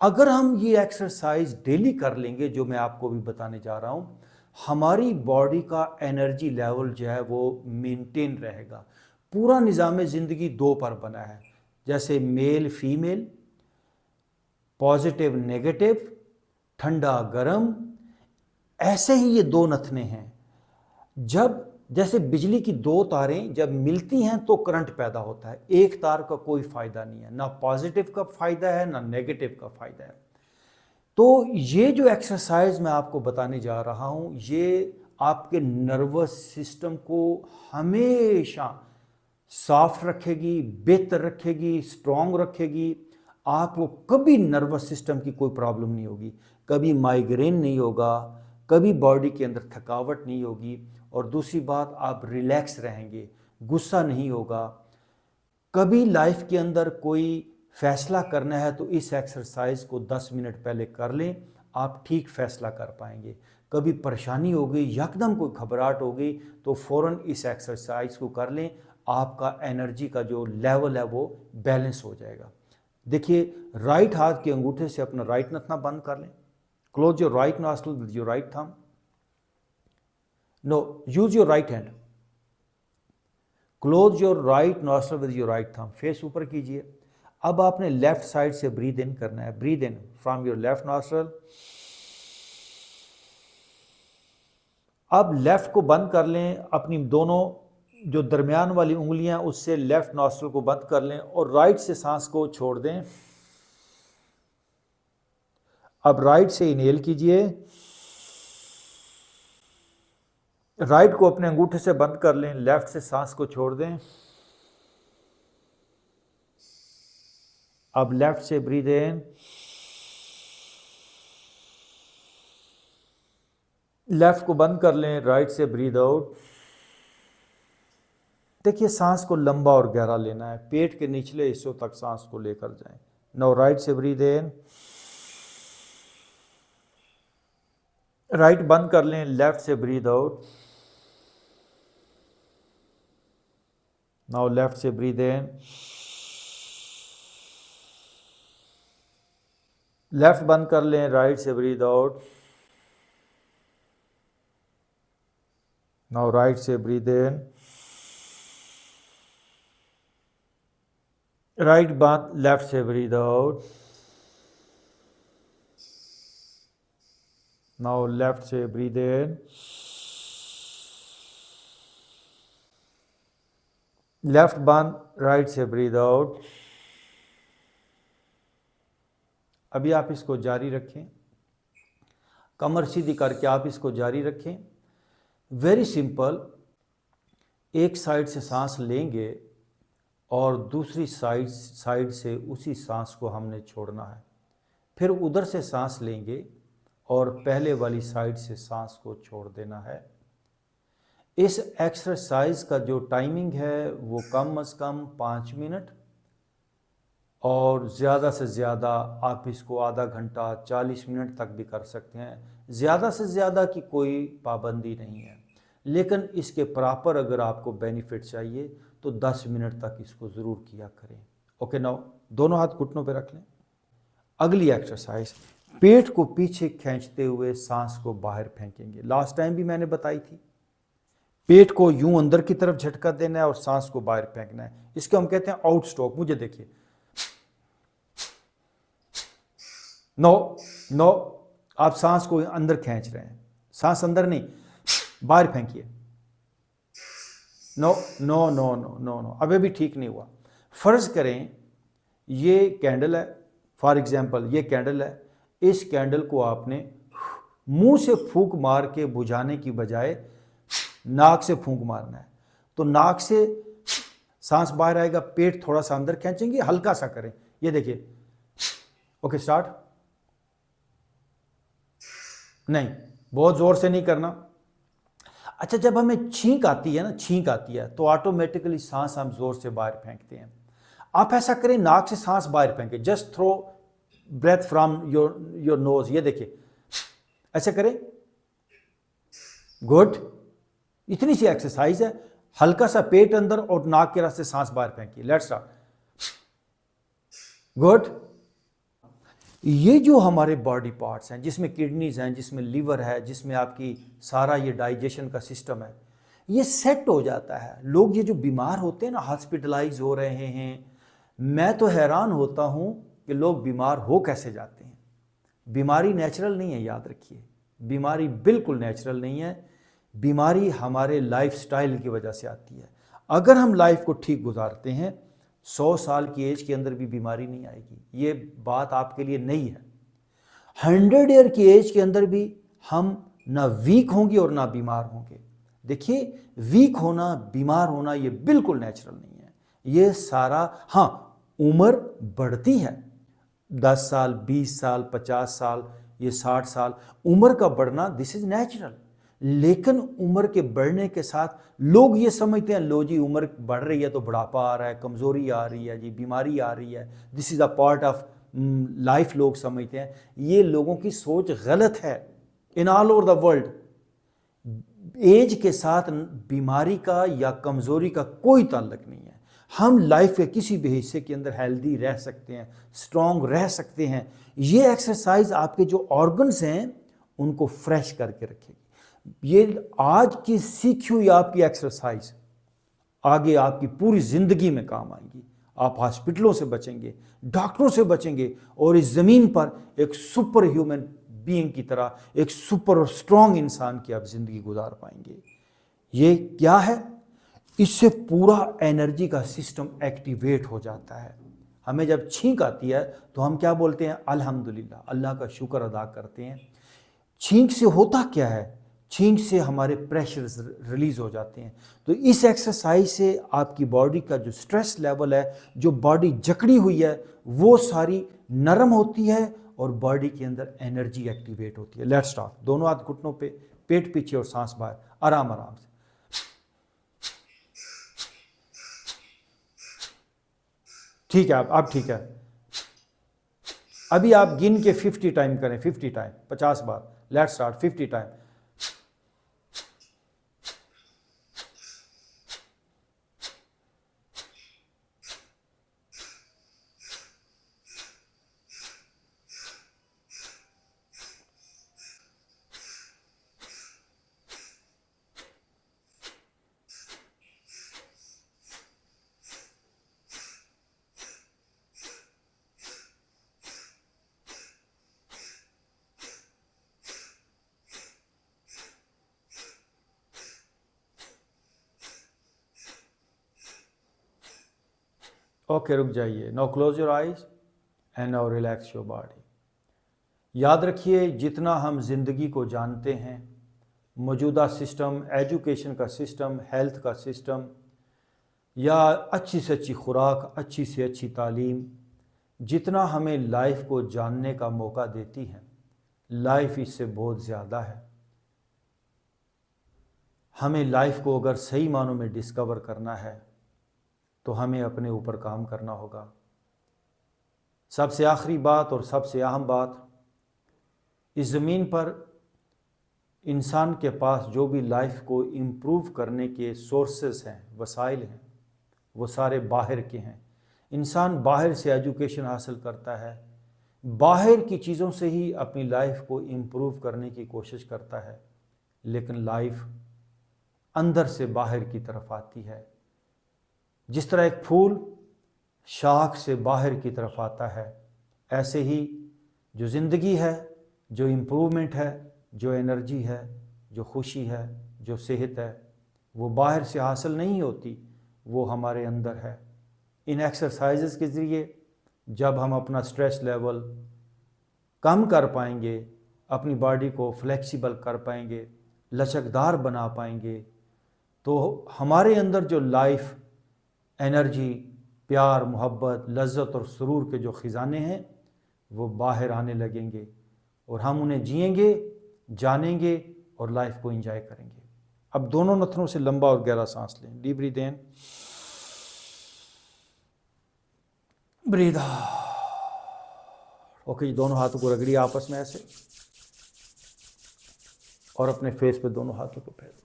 अगर हम ये एक्सरसाइज डेली कर लेंगे, जो मैं आपको भी बताने जा रहा हूँ, हमारी बॉडी का एनर्जी लेवल जो है वो मेंटेन रहेगा। पूरा निज़ाम ज़िंदगी दो पर बना है, जैसे मेल फीमेल, पॉजिटिव नेगेटिव, ठंडा गर्म, ऐसे ही ये दो नथने हैं। जब जैसे बिजली की दो तारें जब मिलती हैं तो करंट पैदा होता है। एक तार का कोई फायदा नहीं है, ना पॉजिटिव का फायदा है ना नेगेटिव का फायदा है। तो ये जो एक्सरसाइज मैं आपको बताने जा रहा हूँ, ये आपके नर्वस सिस्टम को हमेशा सॉफ्ट रखेगी, बेहतर रखेगी, स्ट्रॉन्ग रखेगी। आपको कभी नर्वस सिस्टम की कोई प्रॉब्लम नहीं होगी, कभी माइग्रेन नहीं होगा, कभी बॉडी के अंदर थकावट नहीं होगी। और दूसरी बात, आप रिलैक्स रहेंगे, गुस्सा नहीं होगा। कभी लाइफ के अंदर कोई फैसला करना है तो इस एक्सरसाइज को 10 मिनट पहले कर लें, आप ठीक फैसला कर पाएंगे। कभी परेशानी हो गई, यकदम कोई घबराहट हो गई, तो फ़ौरन इस एक्सरसाइज को कर लें, आपका एनर्जी का जो लेवल है वो बैलेंस हो जाएगा। देखिए, राइट हाथ के अंगूठे से अपना राइट नथना बंद कर लें। Close your right nostril with your right thumb. No, use your right hand. Close your right nostril with your right thumb. Face ऊपर कीजिए। अब आपने लेफ्ट साइड से ब्रीद इन करना है। Breathe in from your left nostril. अब left को बंद कर लें, अपनी दोनों जो दरमियान वाली उंगलियां उससे लेफ्ट नॉस्ट्रिल को बंद कर लें और राइट से सांस को छोड़ दें। अब राइट से इनहेल कीजिए। राइट को अपने अंगूठे से बंद कर लें, लेफ्ट से सांस को छोड़ दें। अब लेफ्ट से ब्रीद इन, लेफ्ट को बंद कर लें, राइट से ब्रीद आउट। देखिए, सांस को लंबा और गहरा लेना है, पेट के निचले हिस्सों तक सांस को लेकर जाएं। नाउ राइट से ब्रीद इन, राइट बंद कर लें, लेफ्ट से ब्रीद आउट। नाउ लेफ्ट से ब्रीद इन, लेफ्ट बंद कर लें, राइट से ब्रीद आउट। नाउ राइट से ब्रीद इन, राइट बंद, लेफ्ट से ब्रीद आउट। नाउ लेफ्ट से ब्रीद इन, लेफ्ट बंद, राइट से ब्रीद आउट। अभी आप इसको जारी रखें, कमर सीधी करके आप इसको जारी रखें। वेरी सिंपल, एक साइड से सांस लेंगे और दूसरी साइड से उसी सांस को हमने छोड़ना है। फिर उधर से सांस लेंगे और पहले वाली साइड से सांस को छोड़ देना है। इस एक्सरसाइज का जो टाइमिंग है वो कम से कम 5 मिनट, और ज़्यादा से ज़्यादा आप इसको आधा घंटा 40 मिनट तक भी कर सकते हैं। ज़्यादा से ज़्यादा की कोई पाबंदी नहीं है, लेकिन इसके प्रॉपर अगर आपको बेनिफिट चाहिए तो 10 मिनट तक इसको ज़रूर किया करें। ओके, नाउ दोनों हाथ घुटनों पे रख लें। अगली एक्सरसाइज, पेट को पीछे खींचते हुए सांस को बाहर फेंकेंगे। लास्ट टाइम भी मैंने बताई थी, पेट को यूं अंदर की तरफ झटका देना है और सांस को बाहर फेंकना है। इसको हम कहते हैं आउट स्ट्रोक। मुझे देखिए, नो नो, आप सांस को अंदर खींच रहे हैं, सांस अंदर नहीं, बाहर फेंकिए। No no no no no no, अभी भी ठीक नहीं हुआ। फर्ज करें ये कैंडल है, फॉर एग्जांपल ये कैंडल है, इस कैंडल को आपने मुंह से फूंक मार के बुझाने की बजाय नाक से फूंक मारना है। तो नाक से सांस बाहर आएगा, पेट थोड़ा सा अंदर खींचेंगे, हल्का सा करें। ये देखिए, ओके स्टार्ट। नहीं, बहुत जोर से नहीं करना। अच्छा, जब हमें छींक आती है ना, छींक आती है तो ऑटोमेटिकली सांस हम जोर से बाहर फेंकते हैं। आप ऐसा करें, नाक से सांस बाहर फेंकें, just throw breath from your nose. ये देखिए, ऐसे करें। गुड, इतनी सी एक्सरसाइज है, हल्का सा पेट अंदर और नाक के रास्ते सांस बाहर फेंकिए। Let's start. गुड। ये जो हमारे बॉडी पार्ट्स हैं, जिसमें किडनीज हैं, जिसमें लीवर है, जिसमें आपकी सारा ये डाइजेशन का सिस्टम है, ये सेट हो जाता है। लोग ये जो बीमार होते हैं ना, हॉस्पिटलाइज हो रहे हैं, मैं तो हैरान होता हूँ कि लोग बीमार हो कैसे जाते हैं। बीमारी नेचुरल नहीं है, याद रखिए, बीमारी बिल्कुल नेचुरल नहीं है। बीमारी हमारे लाइफस्टाइल की वजह से आती है। अगर हम लाइफ को ठीक गुजारते हैं, 100 साल की एज के अंदर भी बीमारी नहीं आएगी। ये बात आपके लिए नहीं है। 100 ईयर की एज के अंदर भी हम ना वीक होंगे और ना बीमार होंगे। देखिए, वीक होना, बीमार होना ये बिल्कुल नेचुरल नहीं है। ये सारा, हाँ, उम्र बढ़ती है, 10 साल, 20 साल, 50 साल, ये 60 साल, उम्र का बढ़ना, दिस इज नेचुरल। लेकिन उम्र के बढ़ने के साथ लोग ये समझते हैं, लो जी उम्र बढ़ रही है तो बुढ़ापा आ रहा है, कमजोरी आ रही है जी, बीमारी आ रही है, this is a part of life, लोग समझते हैं। ये लोगों की सोच गलत है। In all over the world age के साथ बीमारी का या कमजोरी का कोई ताल्लुक नहीं है। हम लाइफ के किसी भी हिस्से के अंदर हेल्दी रह सकते हैं, स्ट्रांग रह सकते हैं। ये एक्सरसाइज आपके जो ऑर्गन्स हैं उनको फ्रेश करके रखेगी। ये आज की सीखी हुई आपकी एक्सरसाइज आगे आपकी पूरी जिंदगी में काम आएगी। आप हॉस्पिटलों से बचेंगे, डॉक्टरों से बचेंगे, और इस जमीन पर एक सुपर ह्यूमन बीइंग की तरह, एक सुपर और स्ट्रांग इंसान की आप जिंदगी गुजार पाएंगे। ये क्या है? इससे पूरा एनर्जी का सिस्टम एक्टिवेट हो जाता है। हमें जब छींक आती है तो हम क्या बोलते हैं? अल्हम्दुलिल्लाह, अल्लाह का शुक्र अदा करते हैं। छींक से होता क्या है? छींक से हमारे प्रेशर्स रिलीज हो जाते हैं। तो इस एक्सरसाइज से आपकी बॉडी का जो स्ट्रेस लेवल है, जो बॉडी जकड़ी हुई है, वो सारी नरम होती है और बॉडी के अंदर एनर्जी एक्टिवेट होती है। Let's start. दोनों हाथ घुटनों पे, पेट पीछे और सांस बाहर, आराम आराम से। ठीक है, अब ठीक है। अभी आप गिन के 50 टाइम करें, 50 time, 50 bar. Let's start, 50 time. Okay, रुक जाइए। Now close your eyes and now relax your body. याद रखिए, जितना हम जिंदगी को जानते हैं, मौजूदा सिस्टम, एजुकेशन का सिस्टम, हेल्थ का सिस्टम, या अच्छी से अच्छी खुराक, अच्छी से अच्छी तालीम, जितना हमें लाइफ को जानने का मौका देती है, लाइफ इससे बहुत ज़्यादा है। हमें लाइफ को अगर सही मानों में डिस्कवर करना है तो हमें अपने ऊपर काम करना होगा। सबसे आखिरी बात और सबसे अहम बात, इस ज़मीन पर इंसान के पास जो भी लाइफ को इम्प्रूव करने के सोर्सेस हैं, वसाइल हैं, वो सारे बाहर के हैं। इंसान बाहर से एजुकेशन हासिल करता है, बाहर की चीज़ों से ही अपनी लाइफ को इम्प्रूव करने की कोशिश करता है, लेकिन लाइफ अंदर से बाहर की तरफ आती है। जिस तरह एक फूल शाख से बाहर की तरफ आता है, ऐसे ही जो ज़िंदगी है, जो इम्प्रूवमेंट है, जो एनर्जी है, जो खुशी है, जो सेहत है, वो बाहर से हासिल नहीं होती, वो हमारे अंदर है। इन एक्सरसाइजेस के ज़रिए जब हम अपना स्ट्रेस लेवल कम कर पाएंगे, अपनी बॉडी को फ्लेक्सिबल कर पाएंगे, लचकदार बना पाएंगे, तो हमारे अंदर जो लाइफ, एनर्जी, प्यार, मोहब्बत, लज्जत और सुरूर के जो ख़जाने हैं वो बाहर आने लगेंगे और हम उन्हें जिएंगे, जानेंगे और लाइफ को एंजॉय करेंगे। अब दोनों नथनों से लंबा और गहरा सांस लें। डीप ब्रीथ इन, ब्रीथ आउट। ओके, दोनों हाथों को रगड़िए आपस में ऐसे और अपने फेस पे दोनों हाथों को फैलाइए।